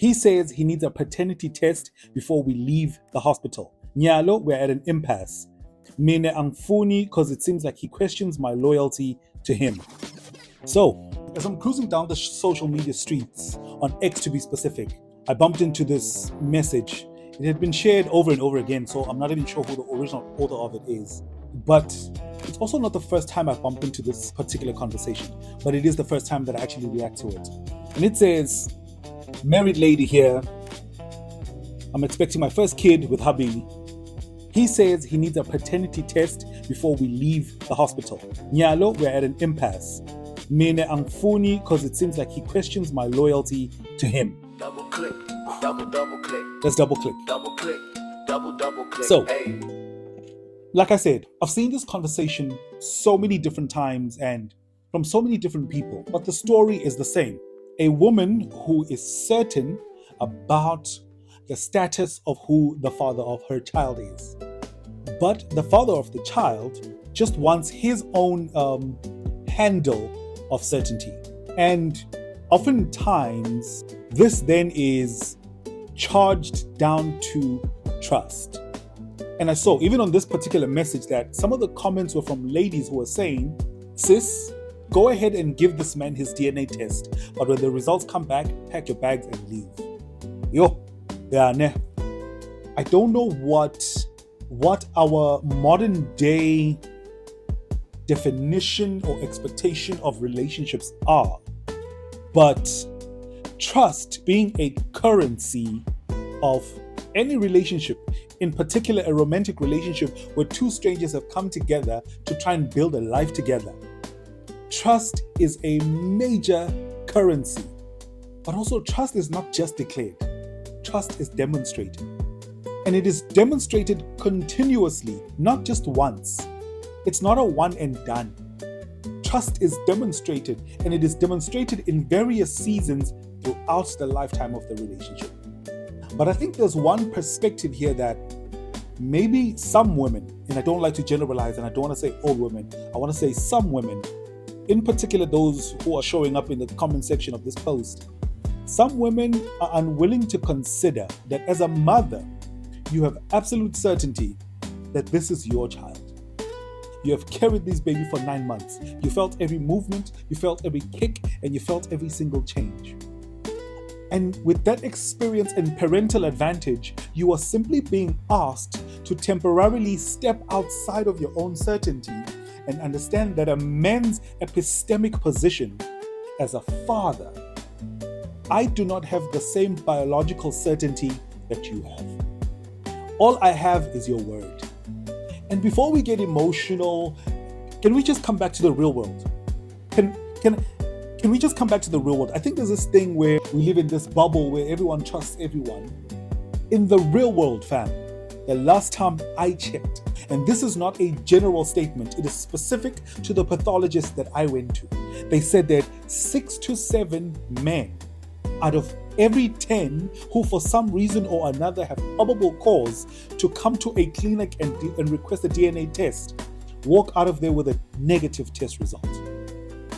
He says he needs a paternity test before we leave the hospital. Nyalo, we're at an impasse. Mine angfuni, because it seems like he questions my loyalty to him. So, as I'm cruising down the social media streets, on X to be specific, I bumped into this message. It had been shared over and over again, so I'm not even sure who the original author of it is. But it's also not the first time I've bumped into this particular conversation, but it is the first time that I actually react to it. And it says, married lady here, I'm expecting my first kid with hubby. He says he needs a paternity test before we leave the hospital. Nyalo, we're at an impasse. Mine angfuni, because it seems like he questions my loyalty to him. Double click, double click. Let's double click. Double click, double click. So, like I said, I've seen this conversation so many different times and from so many different people, but the story is the same. A woman who is certain about the status of who the father of her child is. But the father of the child just wants his own handle of certainty. And oftentimes, this then is charged down to trust. And I saw, even on this particular message, that some of the comments were from ladies who were saying, sis, go ahead and give this man his DNA test, but when the results come back, pack your bags and leave. I don't know what our modern day definition or expectation of relationships are, but trust being a currency of any relationship, in particular a romantic relationship where two strangers have come together to try and build a life together. Trust is a major currency, but also trust is not just declared. Trust is demonstrated. And it is demonstrated continuously, not just once. It's not a one and done. Trust is demonstrated, and it is demonstrated in various seasons throughout the lifetime of the relationship. But I think there's one perspective here that maybe some women, and I don't like to generalize, and I don't want to say all women, I want to say some women, in particular those who are showing up in the comment section of this post, some women are unwilling to consider that as a mother, you have absolute certainty that this is your child. You have carried this baby for 9 months. You felt every movement, you felt every kick, and you felt every single change. And with that experience and parental advantage, you are simply being asked to temporarily step outside of your own certainty and understand that a man's epistemic position as a father, I do not have the same biological certainty that you have. All I have is your word. And before we get emotional, can we just come back to the real world? Can we just come back to the real world? I think there's this thing where we live in this bubble where everyone trusts everyone. In the real world, fam, the last time I checked, and this is not a general statement, it is specific to the pathologist that I went to. They said that 6 to 7 men out of every 10 who for some reason or another have probable cause to come to a clinic and request a DNA test walk out of there with a negative test result.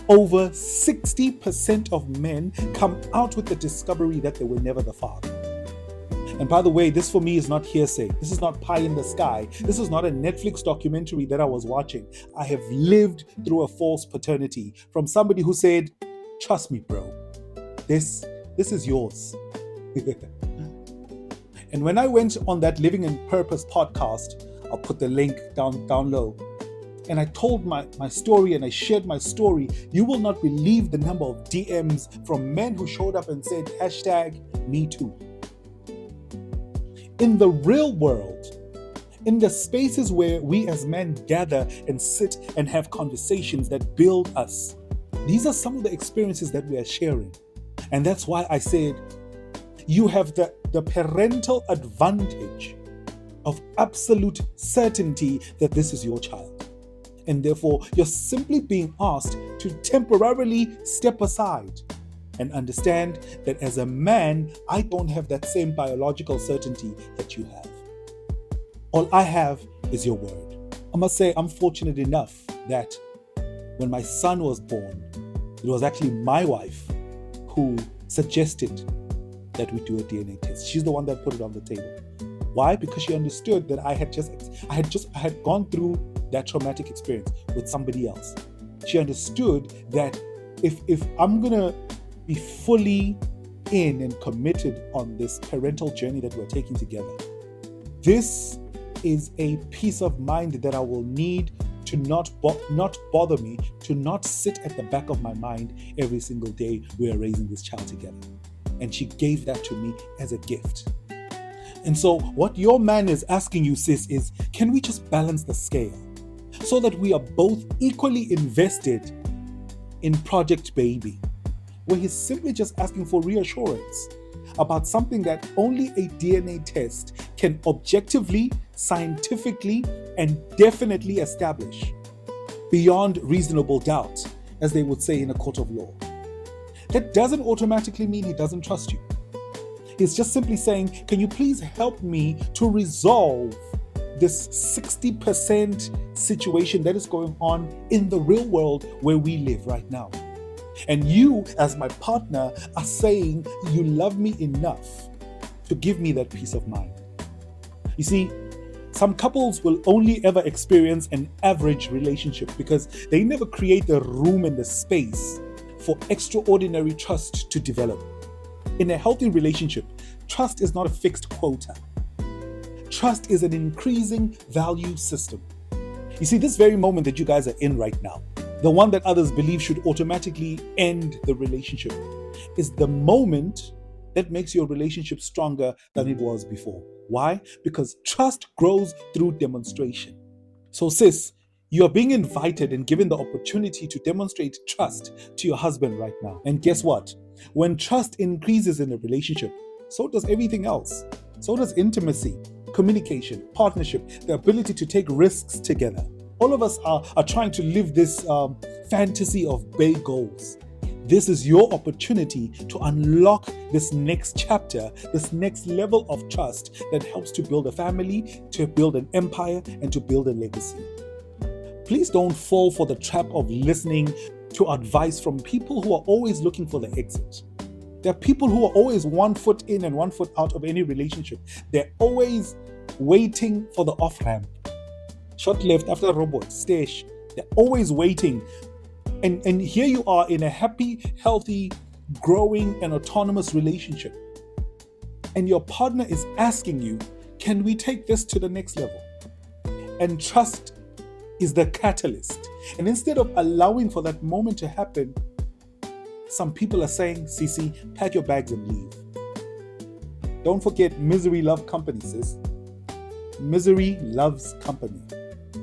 Over 60% of men come out with the discovery that they were never the father. And by the way, this for me is not hearsay. This is not pie in the sky. This is not a Netflix documentary that I was watching. I have lived through a false paternity from somebody who said, trust me, bro, this is yours. And when I went on that Living in Purpose podcast, I'll put the link down low, and I told my story and I shared my story, you will not believe the number of DMs from men who showed up and said, #MeToo. In the real world, in the spaces where we as men gather and sit and have conversations that build us, these are some of the experiences that we are sharing. And that's why I said, you have the parental advantage of absolute certainty that this is your child. And therefore, you're simply being asked to temporarily step aside and understand that as a man, I don't have that same biological certainty that you have. All I have is your word. I must say, I'm fortunate enough that when my son was born, it was actually my wife who suggested that we do a DNA test. She's the one that put it on the table. Why? Because she understood that I had gone through that traumatic experience with somebody else. She understood that if I'm gonna be fully in and committed on this parental journey that we're taking together, this is a peace of mind that I will need to not bother me, to not sit at the back of my mind every single day we are raising this child together. And she gave that to me as a gift. And so what your man is asking you, sis, is can we just balance the scale so that we are both equally invested in Project Baby, where he's simply just asking for reassurance about something that only a DNA test can objectively, scientifically, and definitely establish beyond reasonable doubt, as they would say in a court of law. That doesn't automatically mean he doesn't trust you. He's just simply saying, can you please help me to resolve this 60% situation that is going on in the real world where we live right now? And you, as my partner, are saying you love me enough to give me that peace of mind. You see, some couples will only ever experience an average relationship because they never create the room and the space for extraordinary trust to develop. In a healthy relationship, trust is not a fixed quota. Trust is an increasing value system. You see, this very moment that you guys are in right now, the one that others believe should automatically end the relationship, is the moment that makes your relationship stronger than it was before. Why? Because trust grows through demonstration. So sis, you are being invited and given the opportunity to demonstrate trust to your husband right now. And guess what? When trust increases in a relationship, so does everything else. So does intimacy, communication, partnership, the ability to take risks together. All of us are trying to live this fantasy of big goals. This is your opportunity to unlock this next chapter, this next level of trust that helps to build a family, to build an empire, and to build a legacy. Please don't fall for the trap of listening to advice from people who are always looking for the exit. There are people who are always 1 foot in and 1 foot out of any relationship. They're always waiting for the off-ramp. Short left after robot, stage. They're always waiting. And here you are in a happy, healthy, growing, and autonomous relationship. And your partner is asking you, can we take this to the next level? And trust is the catalyst. And instead of allowing for that moment to happen, some people are saying, Cece, pack your bags and leave. Don't forget, misery loves company, sis. Misery loves company.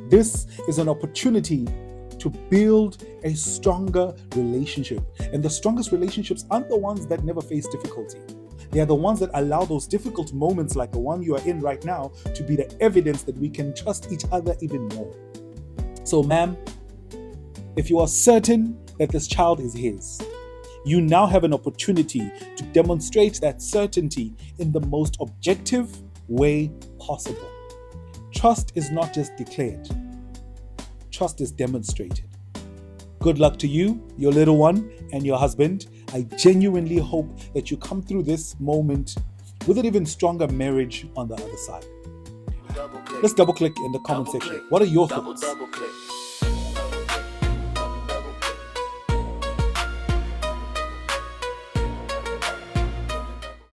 This is an opportunity to build a stronger relationship. And the strongest relationships aren't the ones that never face difficulty. They are the ones that allow those difficult moments like the one you are in right now to be the evidence that we can trust each other even more. So, ma'am, if you are certain that this child is his, you now have an opportunity to demonstrate that certainty in the most objective way possible. Trust is not just declared. Trust is demonstrated. Good luck to you, your little one, and your husband. I genuinely hope that you come through this moment with an even stronger marriage on the other side. Let's double click in the comment section. What are your thoughts? Double click.